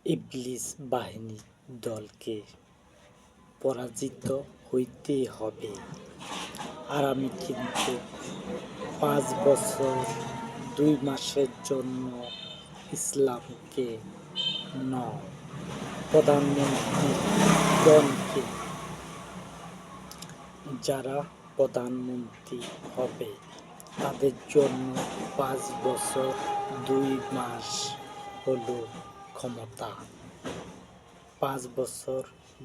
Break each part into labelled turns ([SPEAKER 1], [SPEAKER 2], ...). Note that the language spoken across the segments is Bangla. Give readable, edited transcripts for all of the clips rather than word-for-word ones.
[SPEAKER 1] ইবলিস বাহিনী দলকে পরাজিত হইতেই হবে। আর আমি কিন্তু 5 বছর 2 মাসের জন্য ইসলামকে প্রধানমন্ত্রীগণকে, যারা প্রধানমন্ত্রী হবে তাদের জন্য 5 বছর 2 মাস হলো ক্ষমতা। 5 বছর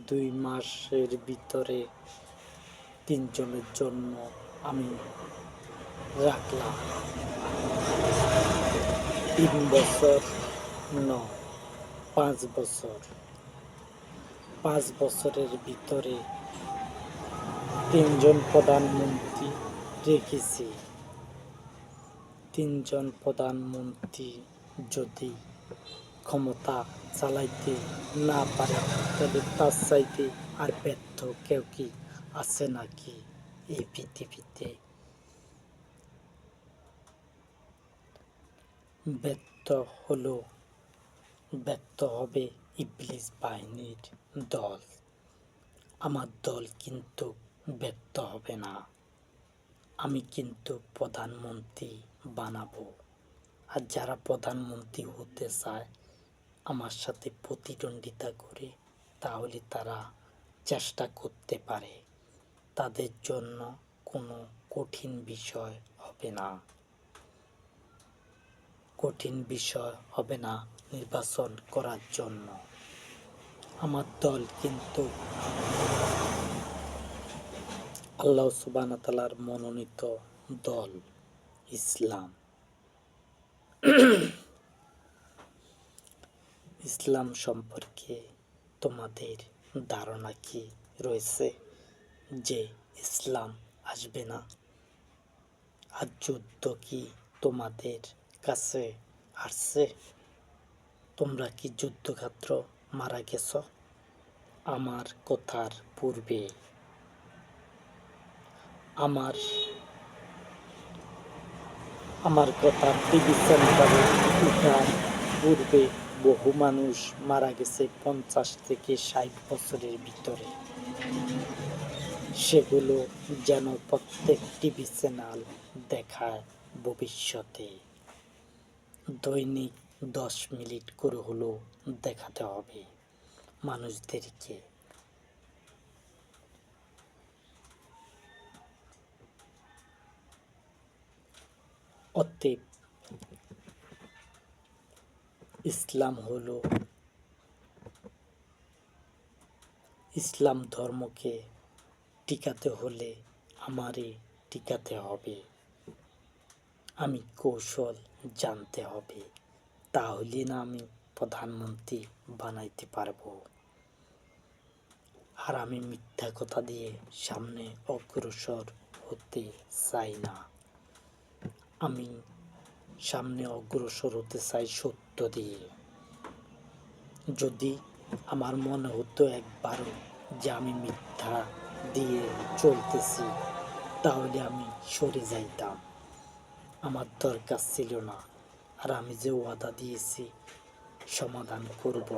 [SPEAKER 1] 2 মাসের ভিতরে 3 জনের জন্য আমি রাখলাম 3 বছর 5 বছর। 5 বছরের ভিতরে 3 জন প্রধানমন্ত্রী রেখেছি। 3 জন প্রধানমন্ত্রী যদি ক্ষমতা চালাইতে না পারে তাহলে তার চাইতে আর ব্যর্থ কেউ কি আছে নাকি এই পৃথিবীতে? ব্যর্থ হবে ইবলিস বাহিনীর দল। আমার দল কিন্তু ব্যর্থ হবে না। আমি কিন্তু প্রধানমন্ত্রী বানাবো। আর যারা প্রধানমন্ত্রী হতে চায় আমার সাথে প্রতিদ্বন্দ্বিতা করে, তাহলে তারা চেষ্টা করতে পারে। তাদের জন্য কোনো কঠিন বিষয় হবে না। কঠিন বিষয় হবে না নির্বাচন করার জন্য। আমার দল কিন্তু আল্লাহ সুবহানাহু ওয়া তাআলার মনোনীত দল ইসলাম। ইসলাম সম্পর্কে তোমাদের ধারণা কি রয়েছে যে ইসলাম আসবে না? আর যুদ্ধ কি তোমাদের কাছে আসছে? তোমরা কি যুদ্ধক্ষেত্র মারা গেছ? আমার কথার পূর্বে, আমার কথা টিভি চ্যানেলে ওঠার পূর্বে বহু মানুষ মারা গেছে 50 থেকে 60 বছরের ভিতরে। সেগুলো যেন প্রত্যেক টিভি চ্যানেল দেখায় ভবিষ্যতে। দৈনিক 10 মিনিট করে হলেও দেখাতে হবে মানুষদেরকে। অতএব ইসলাম ধর্মকে টিকাতে হলে আমারই টিকাতে হবে। আমি কৌশল জানতে হবে, তাহলে না আমি প্রধানমন্ত্রী বানাইতে পারবো। আর আমি মিথ্যা কথা দিয়ে সামনে অগ্রসর হতে চাই না। আমি সামনে অগ্রসর হতে চাই সত্য দিয়ে। যদি আমার মনে হতো একবারও যে আমি মিথ্যা দিয়ে চলতেছি, তাহলে আমি সরে যাইতাম। আমার দরকার ছিল না। আর আমি যে ওয়াদা দিয়েছি সমাধান করব,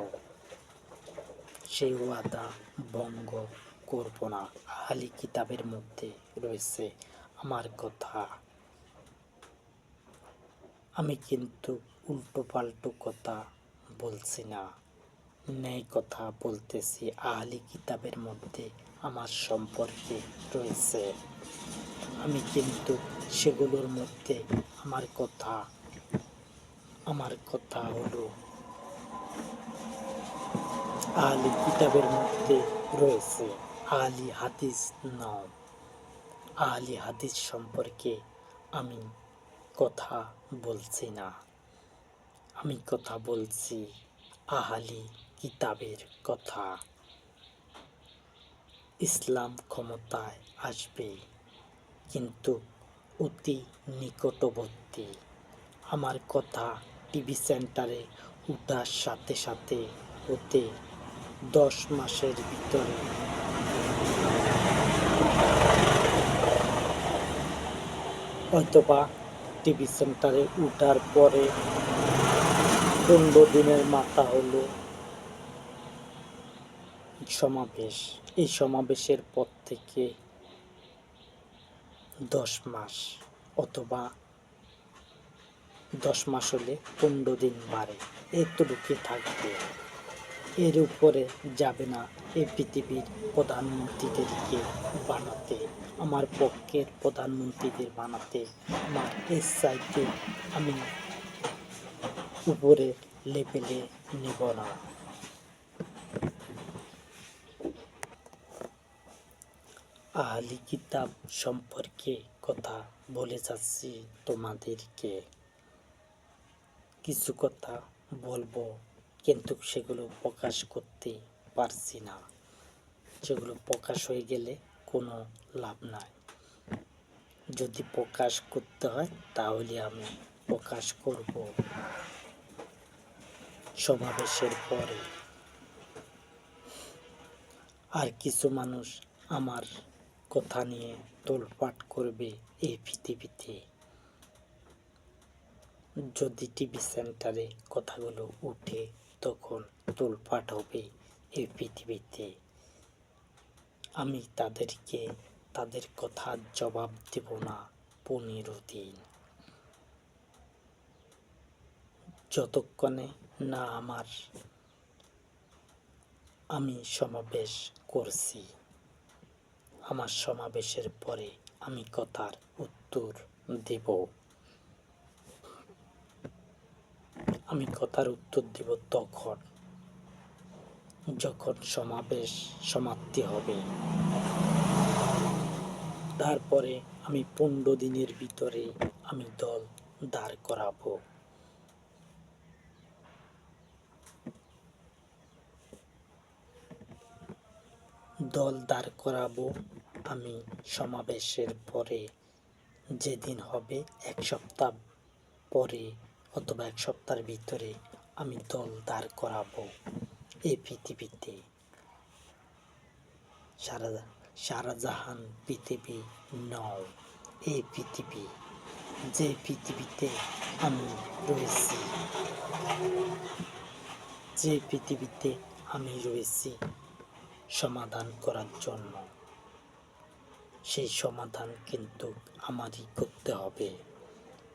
[SPEAKER 1] সেই ওয়াদা ভঙ্গ করব না। আহলি কিতাবের মধ্যে রয়েছে আমার কথা। আমি কিন্তু উল্টো পাল্টো কথা বলছি না, ন্যায় কথা বলতেছি। আহলি কিতাবের মধ্যে আমার সম্পর্কে রয়েছে। আমি কিন্তু সেগুলোর মধ্যে আমার কথা হলো আহলি কিতাবের মধ্যে রয়েছে। আহলি হাদিস নাও। আহলি হাদিস সম্পর্কে আমি কথা বলছি না। আমি কথা বলছি আহলি কিতাবের কথা। ইসলাম ক্ষমতায় আসবে, কিন্তু অতি নিকটবর্তী। আমার কথা টিভি সেন্টারে উঠার সাথে সাথে হতে 10 মাসের ভিতরে হয়তোবা টিভি সেন্টারে উঠার পরে 15 দিনের মাথা হলো সমাবেশ, এই সমাবেশের পর থেকে 10 মাস অথবা 10 মাস হলে 15 দিন বাড়ে, এতটুকু থাকবে। এর উপরে যাবে না। এই পৃথিবীর প্রধানমন্ত্রীদেরকে বানাতে, আমার পক্ষের প্রধানমন্ত্রীদের বানাতে আমার এর চাইতে আমি উপরে লেভেলে নেব না। আহলি কিতাব সম্পর্কে কথা বলে যাচ্ছি তোমাদেরকে। কিছু কথা বলবো, কিন্তু সেগুলো প্রকাশ করতে পারছি না। সেগুলো প্রকাশ হয়ে গেলে কোনো লাভ নাই। যদি প্রকাশ করতে হয় তাহলে আমি প্রকাশ করব সমাবেশের পরে। আর কিছু মানুষ আমার কথা নিয়ে তোলপাট করবে এই পৃথিবীতে। যদি টিভি সেন্টারে কথাগুলো উঠে তখন তোলপাট হবে এই পৃথিবীতে। আমি তাদেরকে তাদের কথার জবাব দেব না 15 দিন, যতক্ষণে না আমি সমাবেশ করছি। আমার সমাবেশের পরে আমি কথার উত্তর দেব। আমি কথার উত্তর দেব তখন, যখন সমাবেশ সমাপ্তি হবে। তারপরে আমি 15 দিনের ভিতরে আমি দল দাঁড় করাবো। দল দাঁড় করাবো আমি সমাবেশের পরে। যেদিন হবে 1 সপ্তাহ পরে অথবা 1 সপ্তাহের ভিতরে আমি দল দাঁড় করাবো এই পৃথিবীতে। সারাজাহান পৃথিবী নয়, এই পৃথিবী, যে পৃথিবীতে আমি রয়েছি, যে পৃথিবীতে আমি রয়েছি সমাধান করার জন্য, সেই সমাধান কিন্তু আমারই করতে হবে।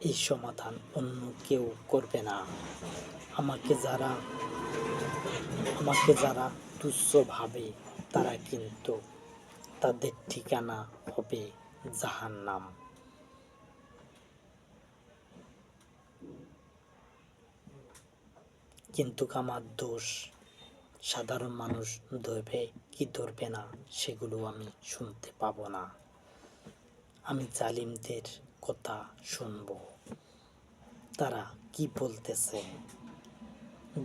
[SPEAKER 1] এই সমাধান অন্য কেউ করবে না। আমাকে যারা তুচ্ছ ভাবে তারা কিন্তু তাদের ঠিকানা হবে জাহান্নাম। কিন্তু আমার দোষ সাধারণ মানুষ ধরবে কি ধরবে না সেগুলো আমি শুনতে পাবো না। আমি জালিমদের কথা শুনবো, তারা কি বলতেছে।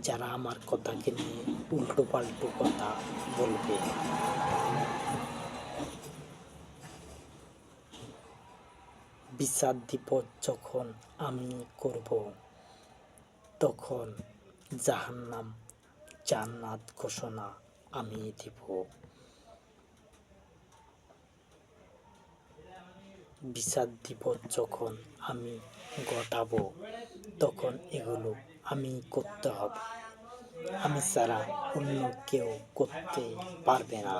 [SPEAKER 1] যারা আমার কথাকে নিয়ে উল্টো পাল্টো কথা বলবে, বিচার দিবস যখন আমি করব তখন জাহান্নাম জান্নাত ঘোষণা আমি দিব। বিচার দিবস যখন আমি ঘটাবো তখন এগুলো আমি করতে হবে। আমি ছাড়া অন্য কেউ করতে পারবে না।